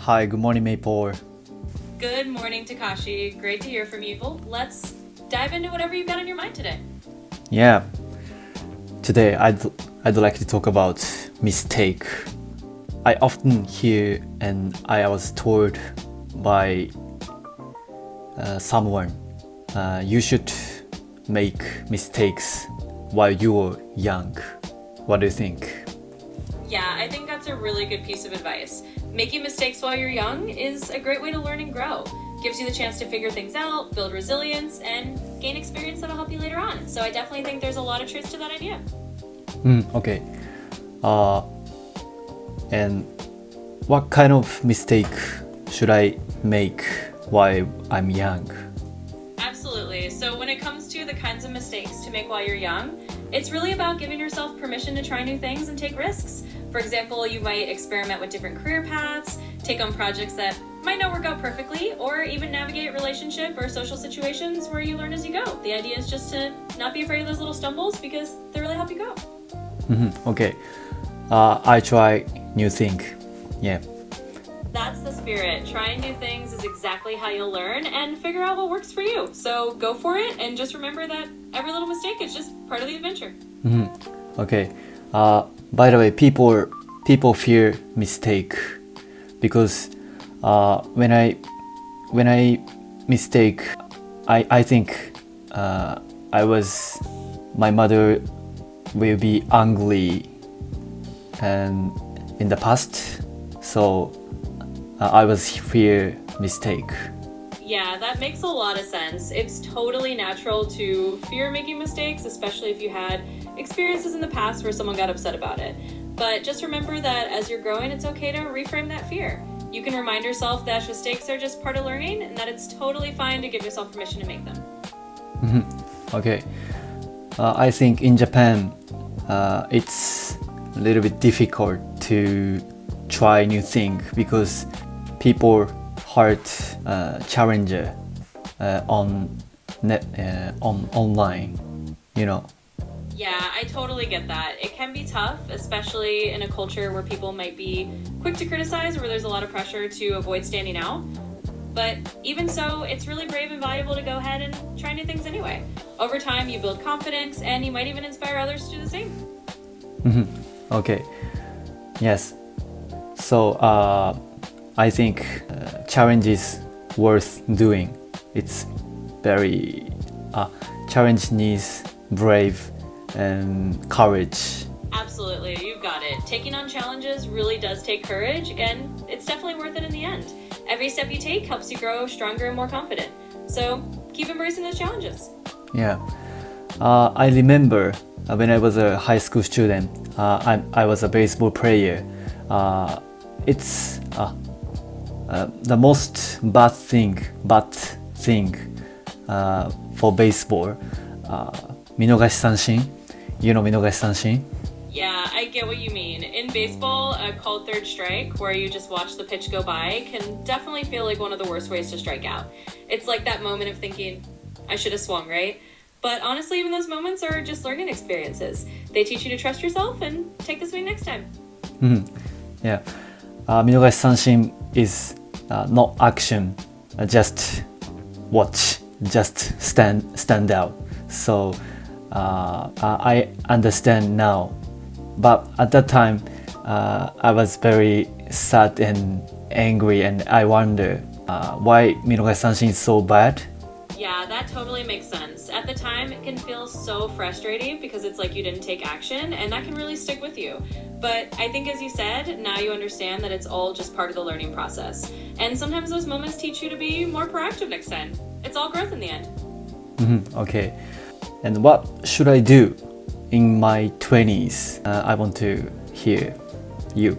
Hi, good morning, Maple. Good morning, Takashi. Great to hear from you. Let's dive into whatever you've got on your mind today. Yeah, today I'd like to talk about mistake. I often hear and I was told by someone, you should make mistakes while you're young. What do you think? Yeah, I think that's a really good piece of advice. Making mistakes while you're young is a great way to learn and grow. Gives you the chance to figure things out, build resilience, and gain experience that'll help you later on. So I definitely think there's a lot of truth to that idea. Okay. And what kind of mistake should I make while I'm young? Absolutely. So when it comes to the kinds of mistakes to make while you're young, it's really about giving yourself permission to try new things and take risks. For example, you might experiment with different career paths, take on projects that might not work out perfectly, or even navigate relationship or social situations where you learn as you go. The idea is just to not be afraid of those little stumbles because they really help you go. Okay. I try new thing. Yeah. That's the spirit. Trying new things is exactly how you'll learn and figure out what works for you. So go for it and just remember that every little mistake is just part of the adventure. Okay. By the way, people fear mistake because when I mistake, I think my mother will be angry and in the past, so I was fear mistake. Yeah, that makes a lot of sense. It's totally natural to fear making mistakes, especially if you had experiences in the past where someone got upset about it. But just remember that as you're growing, it's okay to reframe that fear. You can remind yourself that mistakes are just part of learning and that it's totally fine to give yourself permission to make them. Okay. I think in Japan, it's a little bit difficult to try new thing because people heart challenger on online, you know. Yeah, I totally get that. It can be tough, especially in a culture where people might be quick to criticize or where there's a lot of pressure to avoid standing out. But even so, it's really brave and valuable to go ahead and try new things anyway. Over time, you build confidence and you might even inspire others to do the same. Okay. Yes. So I think challenge is worth doing. It's very challenge needs brave and courage. Absolutely, you've got it. Taking on challenges really does take courage, and it's definitely worth it in the end. Every step you take helps you grow stronger and more confident. So keep embracing those challenges. Yeah. I remember when I was a high school student, I was a baseball player. It's the most bad thing for baseball. 見逃し三振. You know 見逃し三振? Yeah, I get what you mean. In baseball, a called third strike, where you just watch the pitch go by, can definitely feel like one of the worst ways to strike out. It's like that moment of thinking, I should have swung, right? But honestly, even those moments are just learning experiences. They teach you to trust yourself and take the swing next time. Yeah. 見逃し三振 is not action, just watch, just stand out. So I understand now. But at that time, I was very sad and angry, and I wonder why 見逃し三振 is so bad. Yeah, that totally makes sense. At the time, it can feel so frustrating because it's like you didn't take action, and that can really stick with you. But I think, as you said, now you understand that it's all just part of the learning process. And sometimes those moments teach you to be more proactive next time. It's all growth in the end. Okay. And what should I do in my 20s? I want to hear you.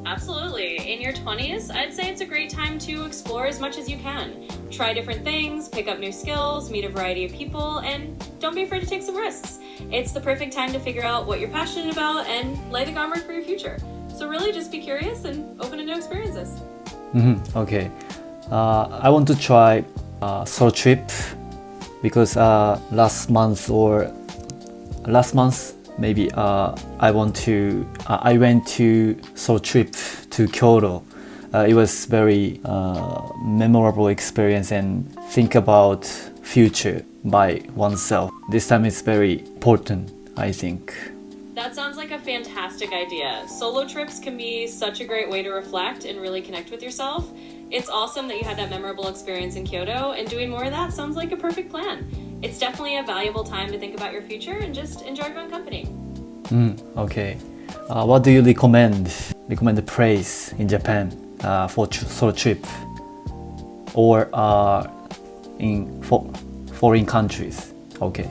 Absolutely. In your 20s, I'd say it's a great time to explore as much as you can. Try different things, pick up new skills, meet a variety of people, and don't be afraid to take some risks. It's the perfect time to figure out what you're passionate about and lay the groundwork for your future. So really just be curious and open to new experiences. Okay. I want to try a solo trip because last month maybe I went to solo trip to Kyoto it was very memorable experience and think about future by oneself. This time it's very important, I think. That sounds like a fantastic idea. Solo trips can be such a great way to reflect and really connect with yourself. It's awesome that you had that memorable experience in Kyoto, and doing more of that sounds like a perfect plan. It's definitely a valuable time to think about your future and just enjoy your own company. Okay. What do you recommend? Recommend the place in Japan for solo trip or in foreign countries? Okay.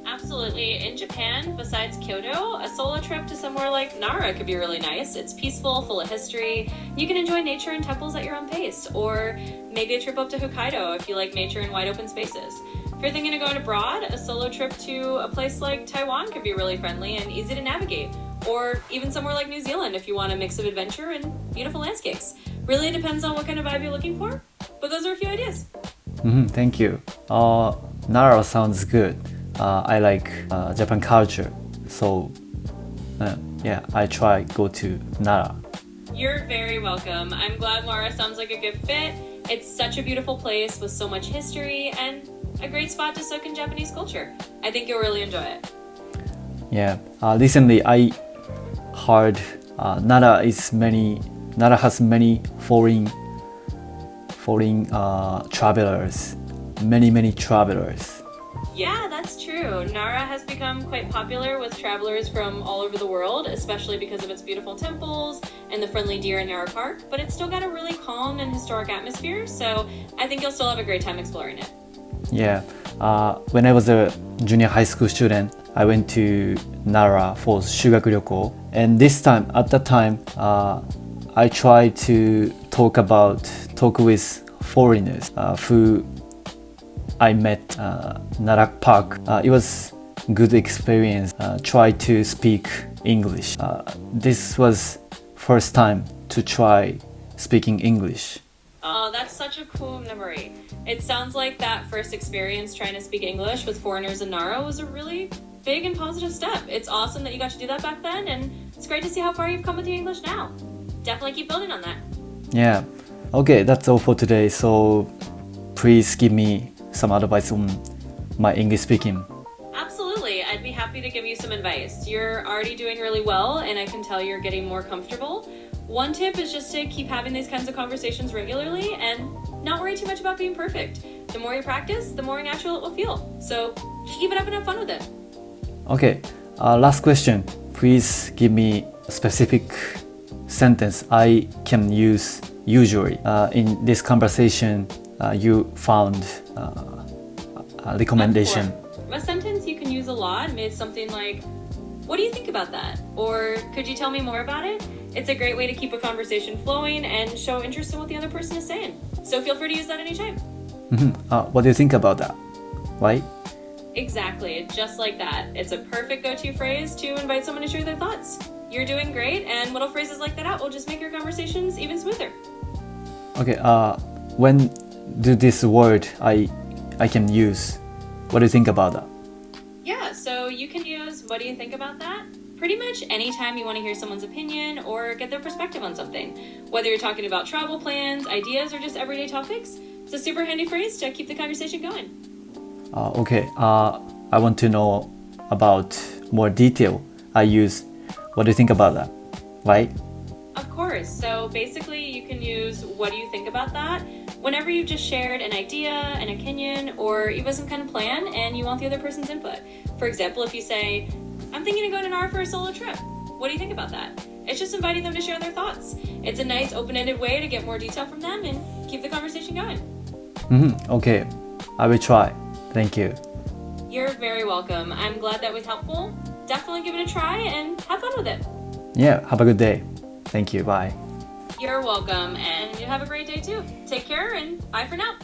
Absolutely. In Japan, besides Kyoto, a solo trip to somewhere like Nara could be really nice. It's peaceful, full of history. You can enjoy nature and temples at your own pace. Or maybe a trip up to Hokkaido if you like nature and wide open spaces. If you're thinking of going abroad, a solo trip to a place like Taiwan could be really friendly and easy to navigate. Or even somewhere like New Zealand if you want a mix of adventure and beautiful landscapes. Really depends on what kind of vibe you're looking for. But those are a few ideas. Thank you. Nara sounds good. I like Japan culture, so yeah, I try go to Nara. You're very welcome. I'm glad Nara sounds like a good fit. It's such a beautiful place with so much history and a great spot to soak in Japanese culture. I think you'll really enjoy it. Yeah, recently I heard Nara has many foreign travelers, many travelers. Yeah, that's true. Nara has become quite popular with travelers from all over the world, especially because of its beautiful temples and the friendly deer in Nara Park, but it's still got a really calm and historic atmosphere, so I think you'll still have a great time exploring it. Yeah, when I was a junior high school student, I went to Nara for 修学旅行, and at that time, I tried to talk with foreigners who I met Nara Park. It was good experience. Try to speak English. This was first time to try speaking English. Oh, that's such a cool memory. It sounds like that first experience trying to speak English with foreigners in Nara was a really big and positive step. It's awesome that you got to do that back then, and it's great to see how far you've come with your English now. Definitely keep building on that. Yeah. Okay, that's all for today. So please give me some advice on my English speaking. Absolutely. I'd be happy to give you some advice. You're already doing really well, and I can tell you're getting more comfortable. One tip is just to keep having these kinds of conversations regularly and not worry too much about being perfect. The more you practice, the more natural it will feel. So just keep it up and have fun with it. Okay, last question. Please give me a specific sentence I can use usually. In this conversation, you found a recommendation. A sentence you can use a lot is something like, what do you think about that? Or could you tell me more about it? It's a great way to keep a conversation flowing and show interest in what the other person is saying. So feel free to use that anytime. What do you think about that? Right? Exactly, just like that. It's a perfect go-to phrase to invite someone to share their thoughts. You're doing great, and little phrases like that will just make your conversations even smoother. Okay, when do this word I can use? What do you think about that? Yeah, so you can use what do you think about that? Pretty much anytime you want to hear someone's opinion or get their perspective on something. Whether you're talking about travel plans, ideas, or just everyday topics, it's a super handy phrase to keep the conversation going. Okay, I want to know about more detail. I use what do you think about that, right? Of course. So basically you can use what do you think about that whenever you've just shared an idea, an opinion, or even some kind of plan and you want the other person's input. For example, if you say, I'm thinking of going to Nara for a solo trip. What do you think about that? It's just inviting them to share their thoughts. It's a nice open-ended way to get more detail from them and keep the conversation going. Okay, I will try. Thank you. You're very welcome. I'm glad that was helpful. Definitely give it a try and have fun with it. Yeah, have a good day. Thank you. Bye. You're welcome, and you have a great day too. Take care and bye for now.